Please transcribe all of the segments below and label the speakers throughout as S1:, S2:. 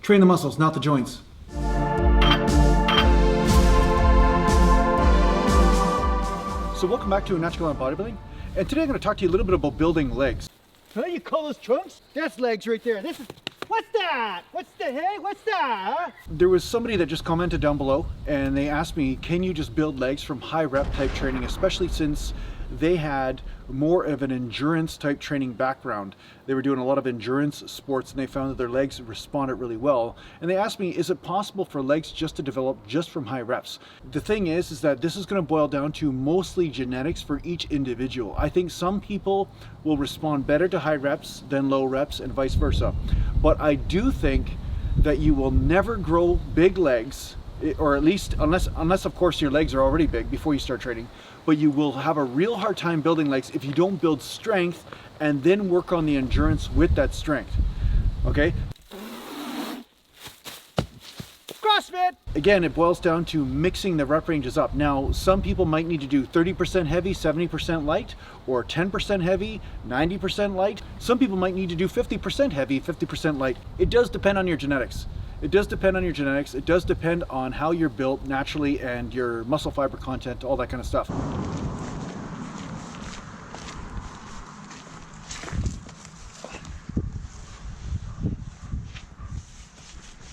S1: Train the muscles, not the joints. So welcome back to A Natural Gallant Bodybuilding, and today I'm going to talk to you a little bit about building legs.
S2: What do you call those trunks? That's legs right there. This is, what's that? What's that? Huh?
S1: There was somebody that just commented down below and they asked me, can you just build legs from high rep type training, especially since they had more of an endurance type training background. They were doing a lot of endurance sports and they found that their legs responded really well. And they asked me, is it possible for legs just to develop just from high reps? The thing is that this is going to boil down to mostly genetics for each individual. I think some people will respond better to high reps than low reps and vice versa. But I do think that you will never grow big legs, or at least unless of course your legs are already big before you start training, but you will have a real hard time building legs if you don't build strength and then work on the endurance with that strength. Okay?
S2: CrossFit!
S1: Again, it boils down to mixing the rep ranges up. Now, some people might need to do 30% heavy, 70% light, or 10% heavy, 90% light. Some people might need to do 50% heavy, 50% light. It does depend on your genetics. It does depend on your genetics. It does depend on how you're built naturally and your muscle fiber content, all that kind of stuff.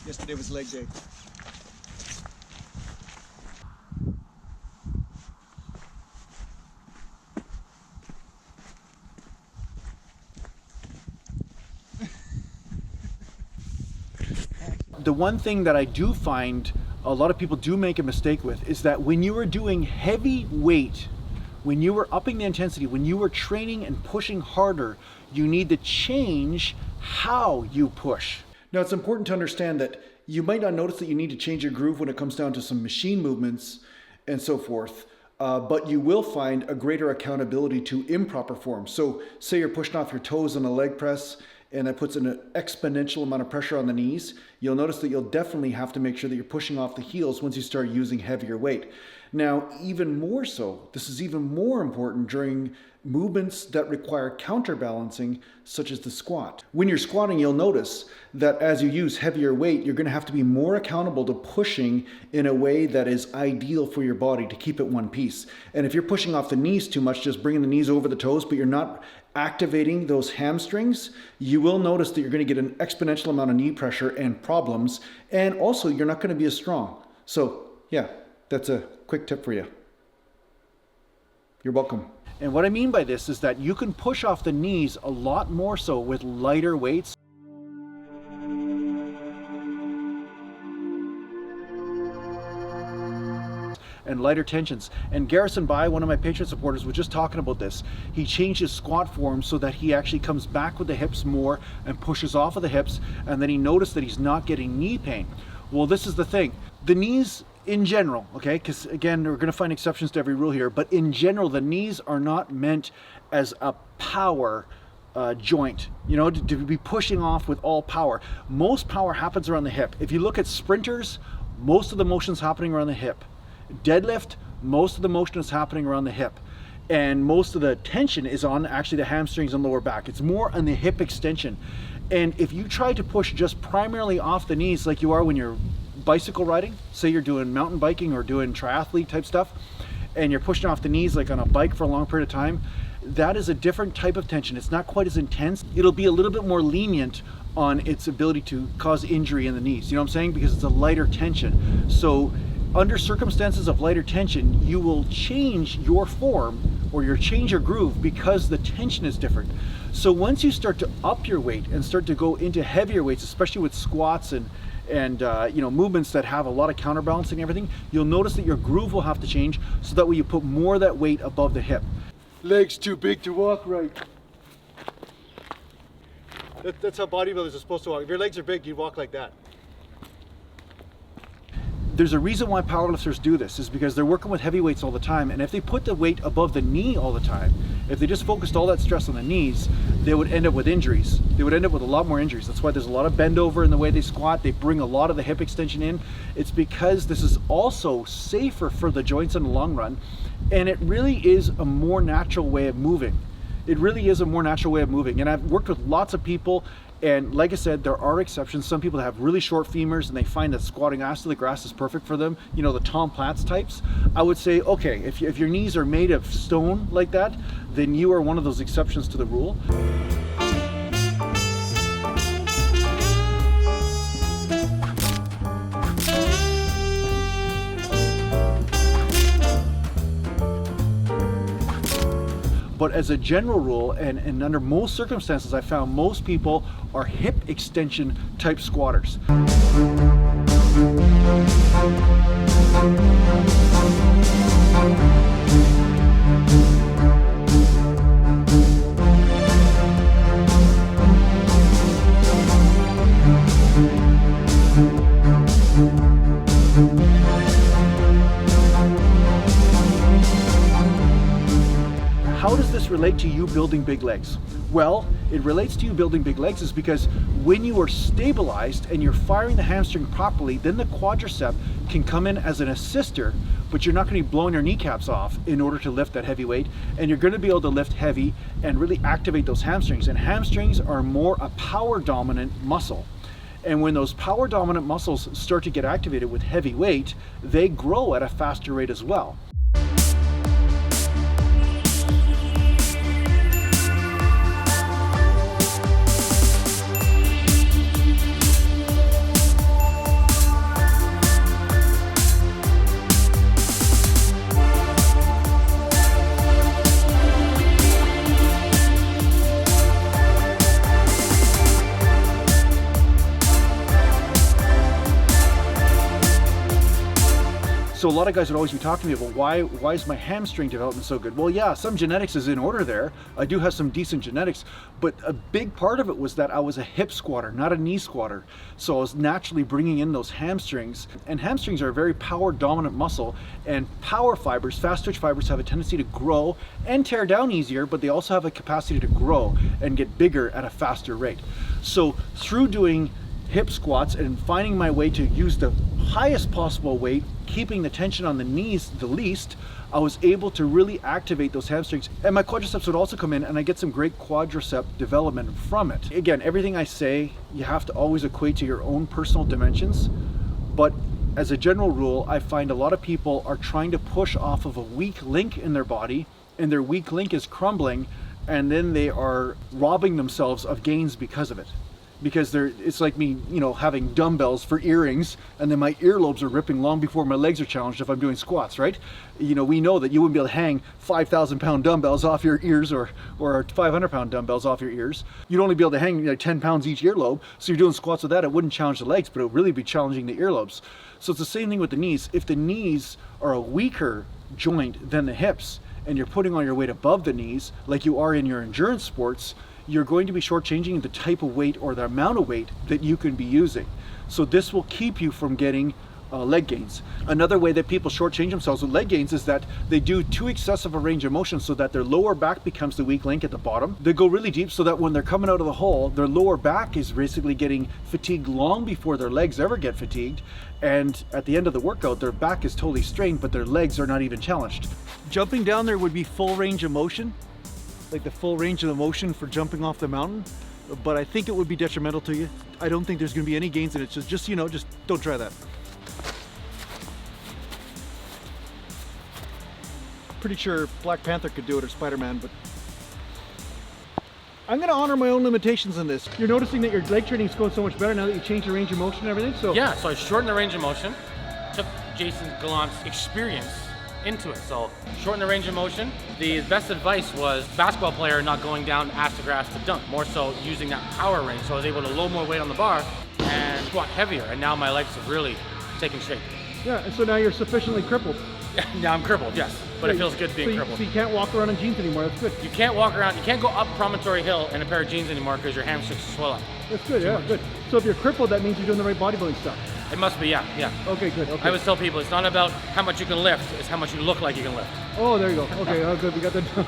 S2: Yesterday was leg day.
S1: The one thing that I do find a lot of people do make a mistake with is that when you are doing heavy weight, when you are upping the intensity, when you are training and pushing harder, you need to change how you push. Now, it's important to understand that you might not notice that you need to change your groove when it comes down to some machine movements and so forth, but you will find a greater accountability to improper form. So say you're pushing off your toes on a leg press and that puts an exponential amount of pressure on the knees, you'll notice that you'll definitely have to make sure that you're pushing off the heels once you start using heavier weight. Now, even more so, this is even more important during movements that require counterbalancing, such as the squat. When you're squatting, you'll notice that as you use heavier weight, you're going to have to be more accountable to pushing in a way that is ideal for your body to keep it one piece. And if you're pushing off the knees too much, just bringing the knees over the toes, but you're not activating those hamstrings, you will notice that you're going to get an exponential amount of knee pressure and problems, and also you're not going to be as strong. So yeah, that's a quick tip for you. You're welcome. And what I mean by this is that you can push off the knees a lot more so with lighter weights. And lighter tensions. And Garrison Bai, one of my Patreon supporters, was just talking about this. He changed his squat form so that he actually comes back with the hips more and pushes off of the hips, and then he noticed that he's not getting knee pain. Well, this is the thing. The knees in general, okay, because again, we're going to find exceptions to every rule here, but in general, the knees are not meant as a power joint, you know, to be pushing off with all power. Most power happens around the hip. If you look at sprinters, most of the motion's happening around the hip. Deadlift, most of the motion is happening around the hip, and most of the tension is on actually the hamstrings and lower back. It's more on the hip extension. And if you try to push just primarily off the knees like you are when you're bicycle riding, say you're doing mountain biking or doing triathlete type stuff, and you're pushing off the knees like on a bike for a long period of time, that is a different type of tension. It's not quite as intense. It'll be a little bit more lenient on its ability to cause injury in the knees, you know what I'm saying? Because it's a lighter tension. So under circumstances of lighter tension, you will change your form or you'll change your groove because the tension is different. So once you start to up your weight and start to go into heavier weights, especially with squats and you know, movements that have a lot of counterbalancing and everything, you'll notice that your groove will have to change so that way you put more of that weight above the hip.
S2: Legs too big to walk right.
S1: That's how bodybuilders are supposed to walk. If your legs are big, you walk like that. There's a reason why powerlifters do this, is because they're working with heavy weights all the time, and if they put the weight above the knee all the time, if they just focused all that stress on the knees, they would end up with injuries. They would end up with a lot more injuries. That's why there's a lot of bend over in the way they squat. They bring a lot of the hip extension in. It's because this is also safer for the joints in the long run, and it really is a more natural way of moving. It really is a more natural way of moving. And I've worked with lots of people, And like I said, there are exceptions. Some people have really short femurs and they find that squatting ass to the grass is perfect for them. You know, the Tom Platz types. I would say, okay, if your knees are made of stone like that, then you are one of those exceptions to the rule. But as a general rule, and under most circumstances, I found most people are hip extension type squatters. How does this relate to you building big legs? Well, it relates to you building big legs is because when you are stabilized and you're firing the hamstring properly, then the quadricep can come in as an assister, but you're not going to be blowing your kneecaps off in order to lift that heavy weight, and you're going to be able to lift heavy and really activate those hamstrings. And hamstrings are more a power dominant muscle. And when those power dominant muscles start to get activated with heavy weight, they grow at a faster rate as well. So a lot of guys would always be talking to me about why is my hamstring development so good? Well, yeah, some genetics is in order there. I do have some decent genetics, but a big part of it was that I was a hip squatter, not a knee squatter. So I was naturally bringing in those hamstrings, and hamstrings are a very power dominant muscle, and power fibers, fast twitch fibers, have a tendency to grow and tear down easier, but they also have a capacity to grow and get bigger at a faster rate. So through doing hip squats and finding my way to use the highest possible weight, keeping the tension on the knees the least, I was able to really activate those hamstrings, and my quadriceps would also come in, and I get some great quadricep development from it. Again, everything I say, you have to always equate to your own personal dimensions, but as a general rule, I find a lot of people are trying to push off of a weak link in their body, and their weak link is crumbling, and then they are robbing themselves of gains because of it. Because it's like me, you know, having dumbbells for earrings, and then my earlobes are ripping long before my legs are challenged if I'm doing squats, right? You know, we know that you wouldn't be able to hang 5,000 pound dumbbells off your ears or 500 pound dumbbells off your ears. You'd only be able to hang like 10 pounds each earlobe. So you're doing squats with that, it wouldn't challenge the legs, but it would really be challenging the earlobes. So it's the same thing with the knees. If the knees are a weaker joint than the hips, and you're putting all your weight above the knees, like you are in your endurance sports, you're going to be shortchanging the type of weight or the amount of weight that you can be using. So this will keep you from getting leg gains. Another way that people shortchange themselves with leg gains is that they do too excessive a range of motion so that their lower back becomes the weak link at the bottom. They go really deep so that when they're coming out of the hole, their lower back is basically getting fatigued long before their legs ever get fatigued. And at the end of the workout, their back is totally strained, but their legs are not even challenged. Jumping down there would be full range of motion, like the full range of the motion for jumping off the mountain, but I think it would be detrimental to you. I don't think there's going to be any gains in it, so just you know, just don't try that. Pretty sure Black Panther could do it, or Spider-Man, but I'm going to honor my own limitations in this. You're noticing that your leg training is going so much better now that you changed the range of motion and everything? So
S3: yeah, so I shortened the range of motion, took Jason Gallant's experience into it. So shorten the range of motion. The best advice was basketball player not going down ass to grass to dunk, more so using that power range. So I was able to load more weight on the bar and squat heavier, and now my legs have really taken shape.
S2: yeah, and so now you're sufficiently crippled.
S3: Now I'm crippled, yes, but it feels good being crippled.
S2: So you can't walk around in jeans anymore, that's good.
S3: You can't walk around, you can't go up Promontory Hill in a pair of jeans anymore because your hamstrings swell up.
S2: That's good, yeah, good. So if you're crippled, that means you're doing the right bodybuilding stuff.
S3: It must be, yeah.
S2: Okay, good, okay.
S3: I always tell people, it's not about how much you can lift, it's how much you look like you can lift.
S2: Oh, there you go. Okay, oh, good, we got that done.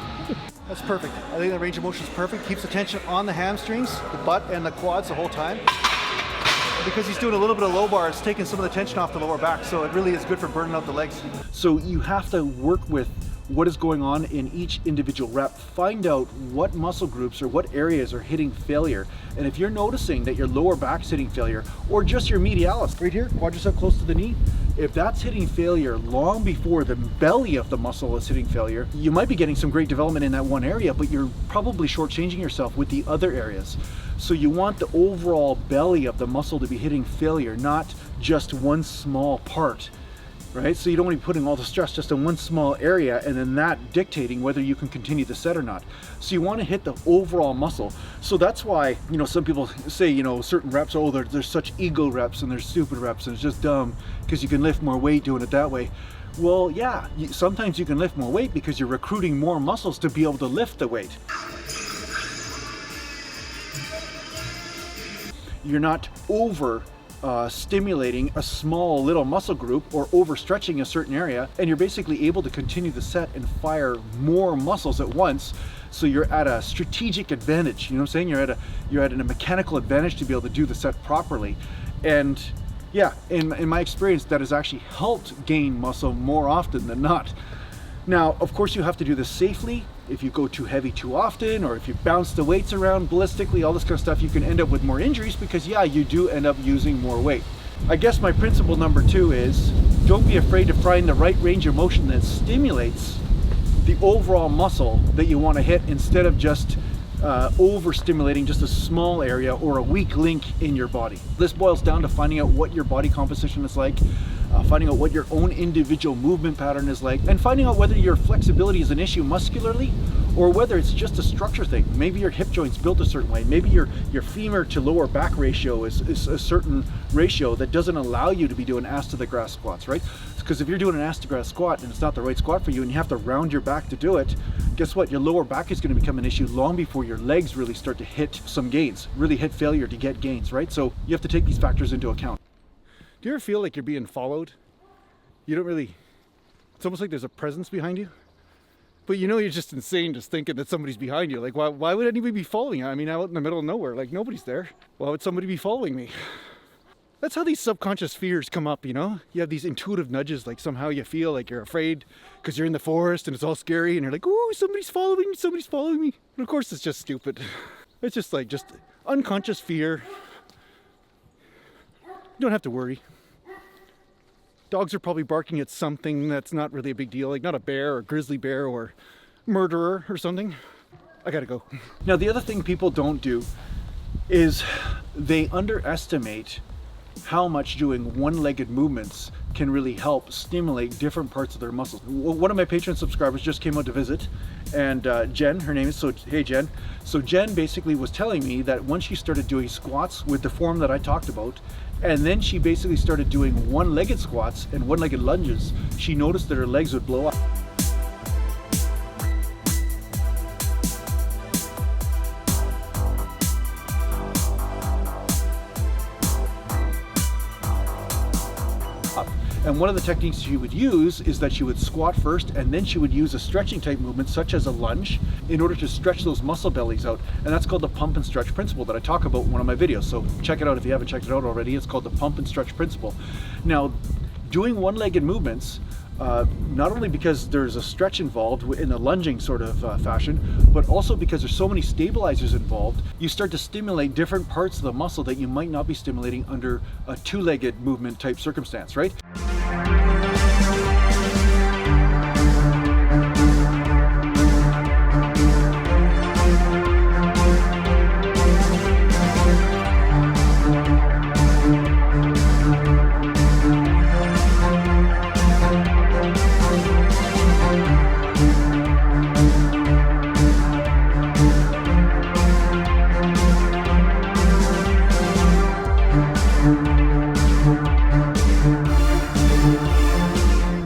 S2: That's perfect. I think the range of motion is perfect. Keeps the tension on the hamstrings, the butt, and the quads the whole time. Because he's doing a little bit of low bar, it's taking some of the tension off the lower back, so it really is good for burning out the legs. So you have to work with
S1: what is going on in each individual rep. Find out what muscle groups or what areas are hitting failure. And if you're noticing that your lower back's hitting failure, or just your medialis, right here, quadricep close to the knee, if that's hitting failure long before the belly of the muscle is hitting failure, you might be getting some great development in that one area, but you're probably shortchanging yourself with the other areas. So you want the overall belly of the muscle to be hitting failure, not just one small part. Right? So you don't want to be putting all the stress just in one small area and then that dictating whether you can continue the set or not. So you want to hit the overall muscle. So that's why, you know, some people say, you know, certain reps, oh, there's such ego reps and there's stupid reps and it's just dumb because you can lift more weight doing it that way. Well, yeah, sometimes you can lift more weight because you're recruiting more muscles to be able to lift the weight. You're not stimulating a small little muscle group or overstretching a certain area, and you're basically able to continue the set and fire more muscles at once. So you're at a strategic advantage. You know what I'm saying? You're at a mechanical advantage to be able to do the set properly. And yeah, in my experience, that has actually helped gain muscle more often than not. Now, of course, you have to do this safely. If you go too heavy too often, or if you bounce the weights around ballistically, all this kind of stuff, you can end up with more injuries because, yeah, you do end up using more weight. I guess my principle number 2 is don't be afraid to find the right range of motion that stimulates the overall muscle that you want to hit instead of just overstimulating just a small area or a weak link in your body. This boils down to finding out what your body composition is like, finding out what your own individual movement pattern is like, and finding out whether your flexibility is an issue muscularly or whether it's just a structure thing. Maybe your hip joint's built a certain way. Maybe your femur to lower back ratio is a certain ratio that doesn't allow you to be doing ass to the grass squats, right? Because if you're doing an ass to grass squat and it's not the right squat for you and you have to round your back to do it, guess what? Your lower back is going to become an issue long before your legs really start to hit some gains, really hit failure to get gains, right? So you have to take these factors into account. Do you ever feel like you're being followed? You don't really, it's almost like there's a presence behind you. But you know you're just insane just thinking that somebody's behind you. Like, why would anybody be following you? I mean, out in the middle of nowhere, like nobody's there. Why would somebody be following me? That's how these subconscious fears come up, you know? You have these intuitive nudges, like somehow you feel like you're afraid because you're in the forest and it's all scary and you're like, ooh, somebody's following me. But of course it's just stupid. It's just like, just unconscious fear. You don't have to worry. Dogs are probably barking at something that's not really a big deal, like not a bear or grizzly bear or murderer or something. I gotta go. Now, the other thing people don't do is they underestimate how much doing one-legged movements can really help stimulate different parts of their muscles. One of my Patreon subscribers just came out to visit, and Jen, her name is, so hey Jen. So Jen basically was telling me that once she started doing squats with the form that I talked about, and then she basically started doing one-legged squats and one-legged lunges, she noticed that her legs would blow up. And one of the techniques she would use is that she would squat first and then she would use a stretching type movement such as a lunge in order to stretch those muscle bellies out. And that's called the pump and stretch principle that I talk about in one of my videos. So check it out if you haven't checked it out already. It's called the pump and stretch principle. Now, doing one-legged movements, not only because there's a stretch involved in a lunging sort of fashion, but also because there's so many stabilizers involved, you start to stimulate different parts of the muscle that you might not be stimulating under a two-legged movement type circumstance, right?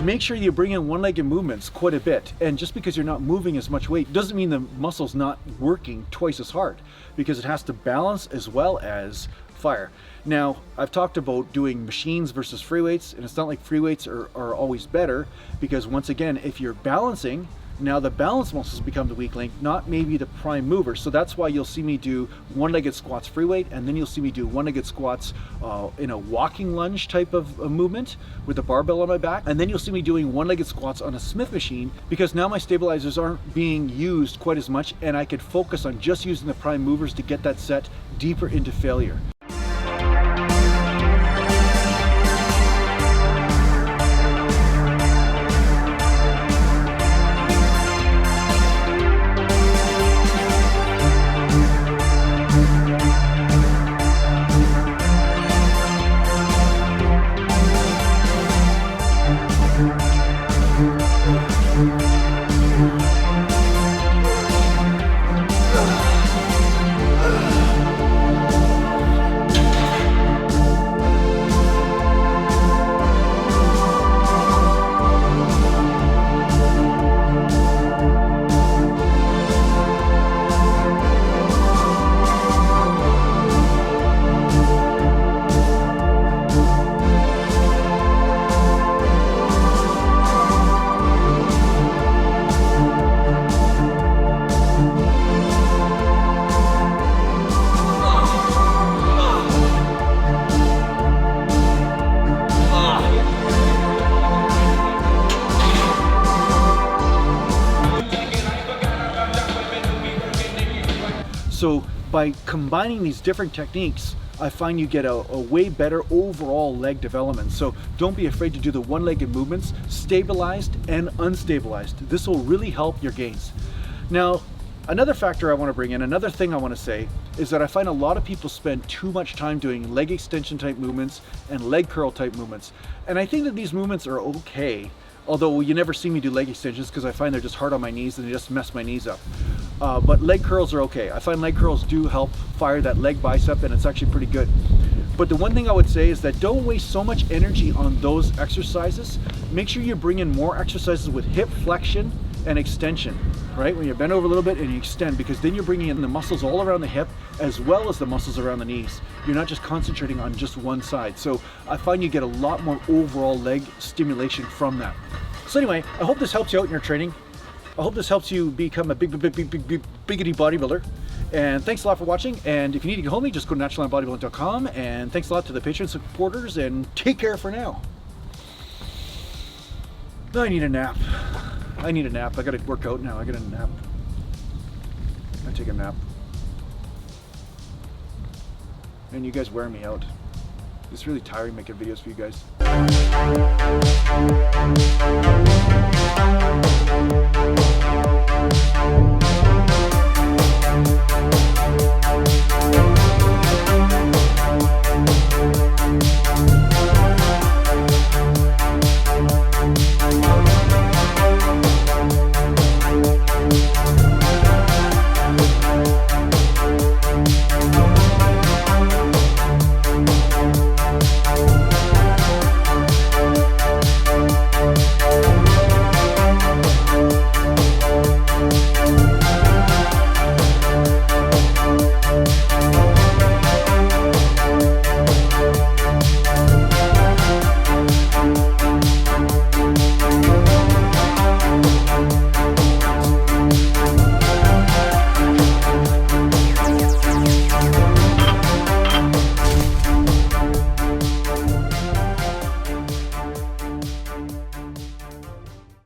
S1: Make sure you bring in one-legged movements quite a bit, and just because you're not moving as much weight doesn't mean the muscle's not working twice as hard, because it has to balance as well as fire. Now, I've talked about doing machines versus free weights, and it's not like free weights are always better, because once again, if you're balancing, Now the balance muscles become the weak link, not maybe the prime mover. So that's why you'll see me do one-legged squats free weight, and then you'll see me do one-legged squats in a walking lunge type of movement with the barbell on my back. And then you'll see me doing one-legged squats on a Smith machine, because now my stabilizers aren't being used quite as much, and I could focus on just using the prime movers to get that set deeper into failure. So by combining these different techniques, I find you get a way better overall leg development. So don't be afraid to do the one-legged movements, stabilized and unstabilized. This will really help your gains. Now, another factor I want to bring in, another thing I want to say, is that I find a lot of people spend too much time doing leg extension type movements and leg curl type movements. And I think that these movements are okay, although you never see me do leg extensions because I find they're just hard on my knees and they just mess my knees up. But leg curls are okay. I find leg curls do help fire that leg bicep, and it's actually pretty good. But the one thing I would say is that don't waste so much energy on those exercises. Make sure you bring in more exercises with hip flexion and extension, right? When you bend over a little bit and you extend, because then you're bringing in the muscles all around the hip as well as the muscles around the knees. You're not just concentrating on just one side. So I find you get a lot more overall leg stimulation from that. So anyway, I hope this helps you out in your training. I hope this helps you become a biggity bodybuilder. And thanks a lot for watching. And if you need to get hold of me, just go to naturalbodybuilding.com. And thanks a lot to the Patreon supporters, and take care for now. I need a nap. I need a nap. I gotta work out now. I got a nap. I take a nap. And you guys wear me out. It's really tiring making videos for you guys.